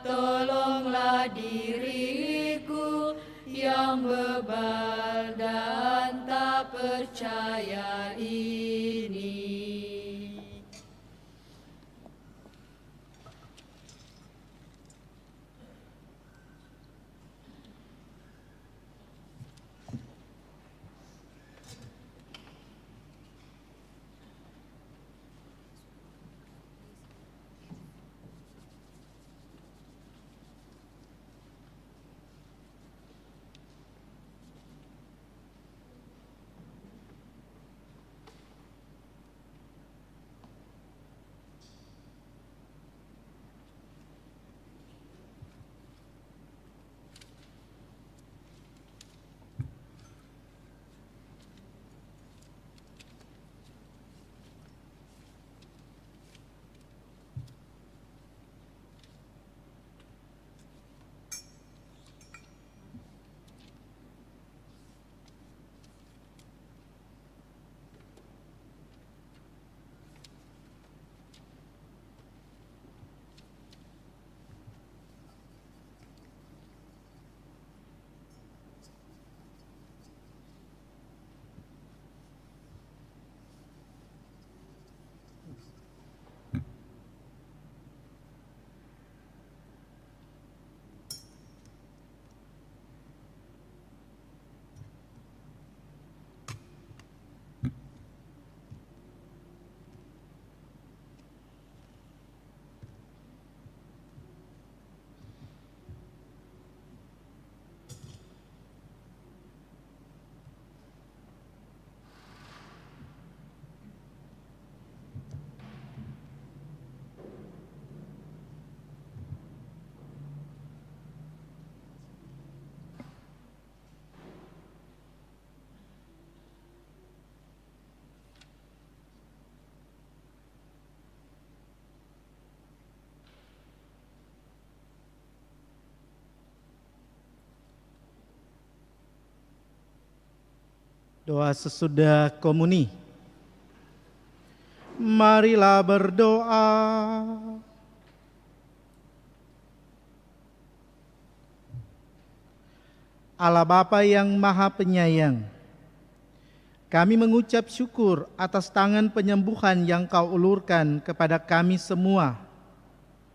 tolonglah diriku yang bebal percaya ini. Doa sesudah komuni. Marilah berdoa. Allah Bapa yang Maha Penyayang, kami mengucap syukur atas tangan penyembuhan yang Kau ulurkan kepada kami semua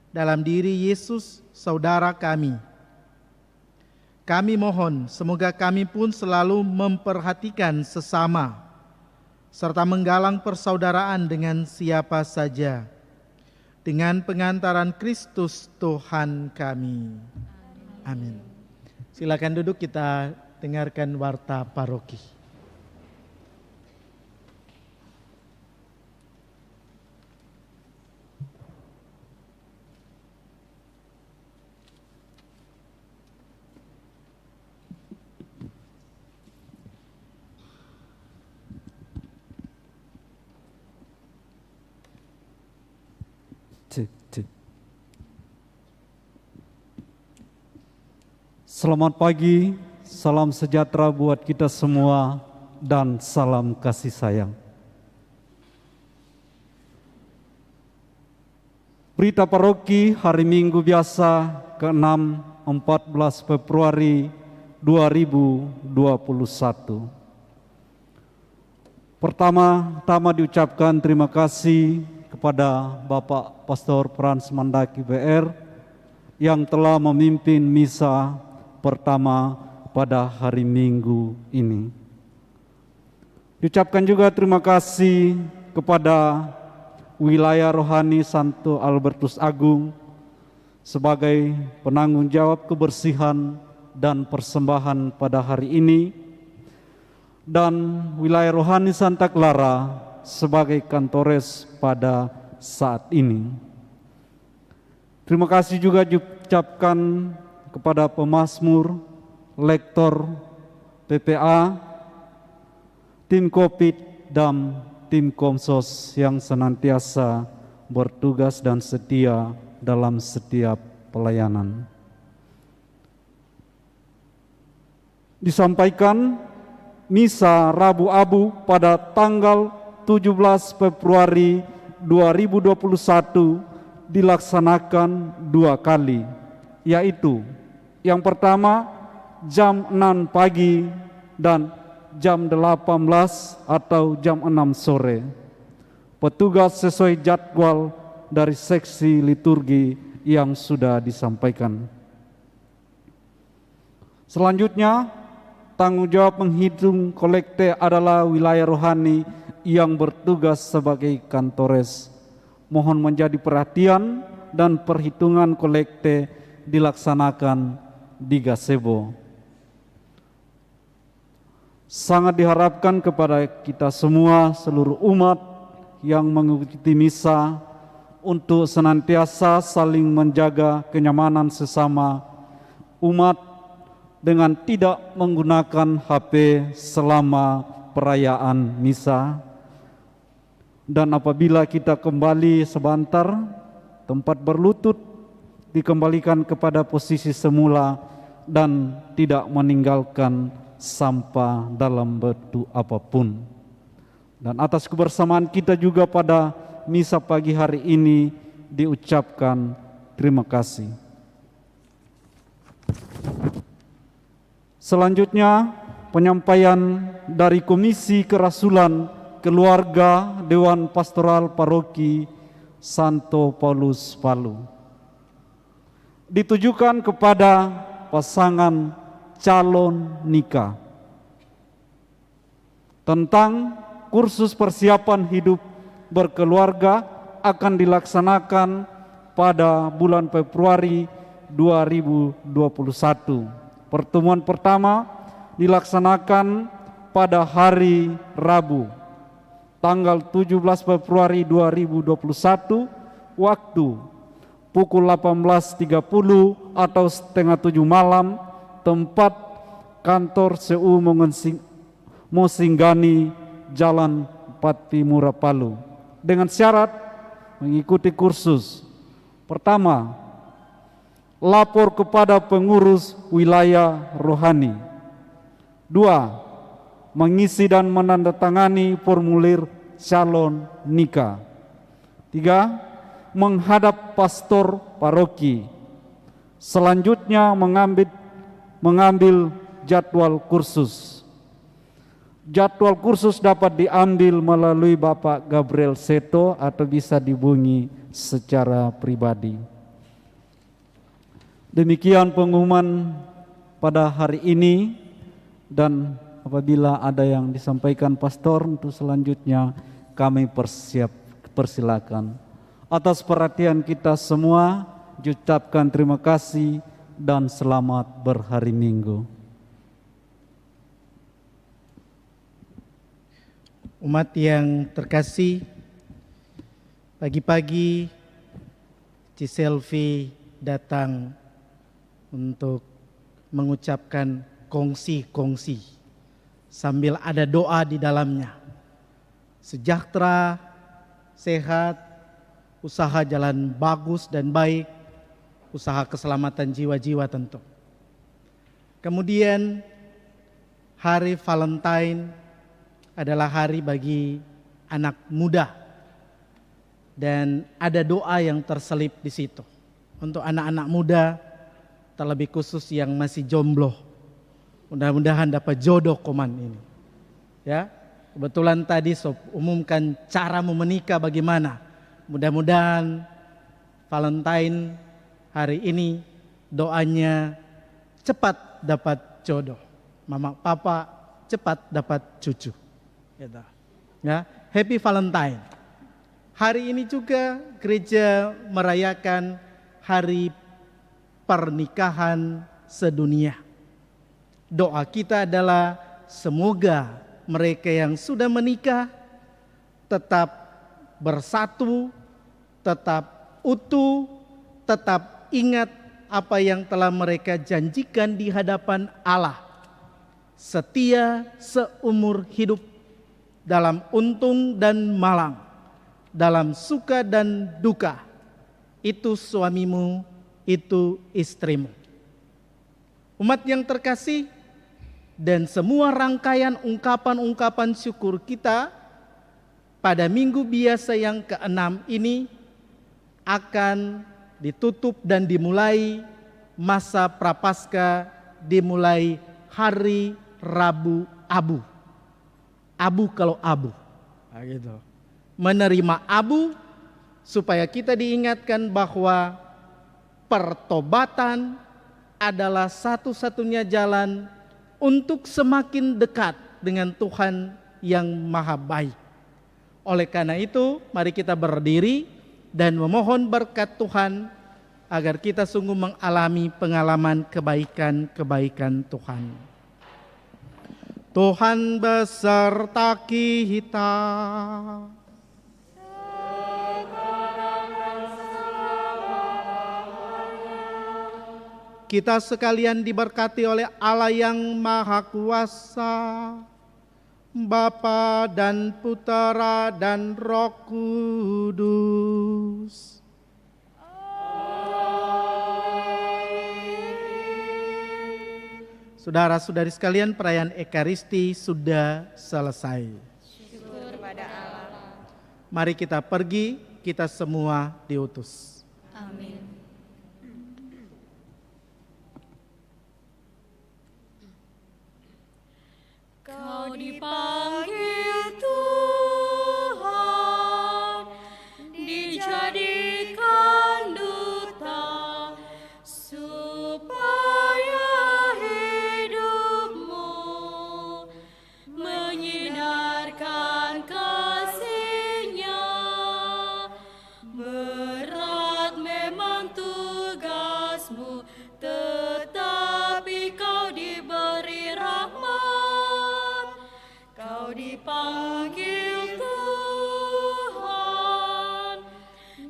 dalam diri Yesus, saudara kami. Kami mohon semoga kami pun selalu memperhatikan sesama, serta menggalang persaudaraan dengan siapa saja, dengan pengantaran Kristus Tuhan kami. Amin. Silakan duduk, kita dengarkan warta paroki. Selamat pagi, salam sejahtera buat kita semua, dan salam kasih sayang. Berita paroki hari Minggu biasa ke-6 14 Februari 2021. Pertama-tama diucapkan terima kasih kepada Bapak Pastor Frans Mandaki BR yang telah memimpin misa pertama pada hari Minggu ini. Diucapkan juga terima kasih kepada Wilayah Rohani Santo Albertus Agung sebagai penanggung jawab kebersihan dan persembahan pada hari ini, dan Wilayah Rohani Santa Clara sebagai kantores pada saat ini. Terima kasih juga diucapkan kepada pemazmur, lektor PPA, tim Kopit, dan tim Komsos yang senantiasa bertugas dan setia dalam setiap pelayanan. Disampaikan misa Rabu Abu pada tanggal 17 Februari 2021 dilaksanakan 2 kali, yaitu yang pertama jam 6 pagi dan jam 18 atau jam 6 sore. Petugas sesuai jadwal dari seksi liturgi yang sudah disampaikan. Selanjutnya, tanggung jawab menghitung kolekte adalah wilayah rohani yang bertugas sebagai kantores. Mohon menjadi perhatian dan perhitungan kolekte dilaksanakan di gazebo. Sangat diharapkan kepada kita semua, seluruh umat yang mengikuti misa, untuk senantiasa saling menjaga kenyamanan sesama umat dengan tidak menggunakan HP selama perayaan misa. Dan apabila kita kembali sebentar, tempat berlutut dikembalikan kepada posisi semula dan tidak meninggalkan sampah dalam bentuk apapun. Dan atas kebersamaan kita juga pada misa pagi hari ini diucapkan terima kasih. Selanjutnya, penyampaian dari Komisi Kerasulan Keluarga Dewan Pastoral Paroki Santo Paulus Palu. Ditujukan kepada pasangan calon nikah tentang kursus persiapan hidup berkeluarga akan dilaksanakan pada bulan Februari 2021. Pertemuan pertama dilaksanakan pada hari Rabu, tanggal 17 Februari 2021, waktu pukul 18.30 atau setengah 7 malam, tempat kantor CU Mosinggani, Jalan Patimura, Palu. Dengan syarat mengikuti kursus. Pertama, lapor kepada pengurus wilayah rohani. 2. Mengisi dan menandatangani formulir calon nikah. 3. Menghadap pastor paroki. Selanjutnya mengambil jadwal kursus. Jadwal kursus dapat diambil melalui Bapak Gabriel Seto atau bisa dihubungi secara pribadi. Demikian pengumuman pada hari ini, dan apabila ada yang disampaikan pastor untuk selanjutnya kami persilakan. Atas perhatian kita semua, diucapkan terima kasih dan selamat berhari Minggu. Umat yang terkasih, pagi-pagi Ciselvi datang untuk mengucapkan kongsi-kongsi sambil ada doa di dalamnya. Sejahtera, sehat, usaha jalan bagus dan baik, usaha keselamatan jiwa-jiwa tentu. Kemudian hari Valentine adalah hari bagi anak muda, dan ada doa yang terselip di situ untuk anak-anak muda, terlebih khusus yang masih jomblo. Mudah-mudahan dapat jodoh koman ini. Ya, kebetulan tadi Sob umumkan cara menikah bagaimana. Mudah-mudahan Valentine hari ini doanya cepat dapat jodoh. Mama papa cepat dapat cucu. Ya, Happy Valentine. Hari ini juga gereja merayakan hari pernikahan sedunia. Doa kita adalah semoga mereka yang sudah menikah tetap bersatu, tetap utuh, tetap ingat apa yang telah mereka janjikan di hadapan Allah. Setia seumur hidup, dalam untung dan malang, dalam suka dan duka. Itu suamimu, itu istrimu. Umat yang terkasih, dan semua rangkaian ungkapan-ungkapan syukur kita pada minggu biasa yang ke-6 ini akan ditutup dan dimulai masa Prapaskah, dimulai hari Rabu Abu. abu kalau abu. Nah, gitu. Menerima abu supaya kita diingatkan bahwa pertobatan adalah satu-satunya jalan untuk semakin dekat dengan Tuhan yang maha baik. Oleh karena itu, mari kita berdiri dan memohon berkat Tuhan agar kita sungguh mengalami pengalaman kebaikan-kebaikan Tuhan. Tuhan beserta kita. Kita sekalian diberkati oleh Allah yang Maha Kuasa, Bapa dan Putera dan Roh Kudus. Saudara-saudari sekalian, perayaan Ekaristi sudah selesai. Syukur pada Allah. Mari kita pergi, kita semua diutus. Amin. Kau dipanggil Tuhan, dijadikan duta, supaya hidupmu menyinarkan kasih-Nya. Berat memang tugasmu, tetapi kau diberi rahmat. Kau dipanggil Tuhan,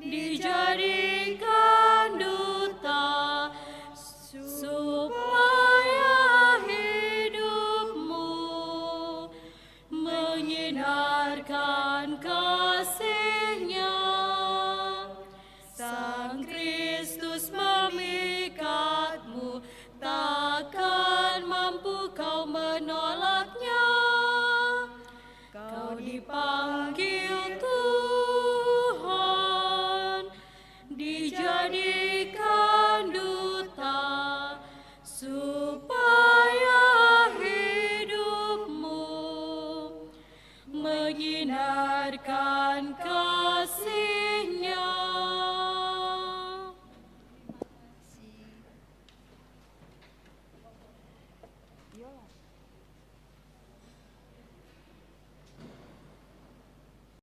dijadikan duta, supaya hidupmu menyinarkan kasih-Nya. Sang Kristus memikatmu, takkan mampu kau menolaknya. Kau dipanggil Tuhan, dijadikan duta, supaya hidupmu menyinarkan kasih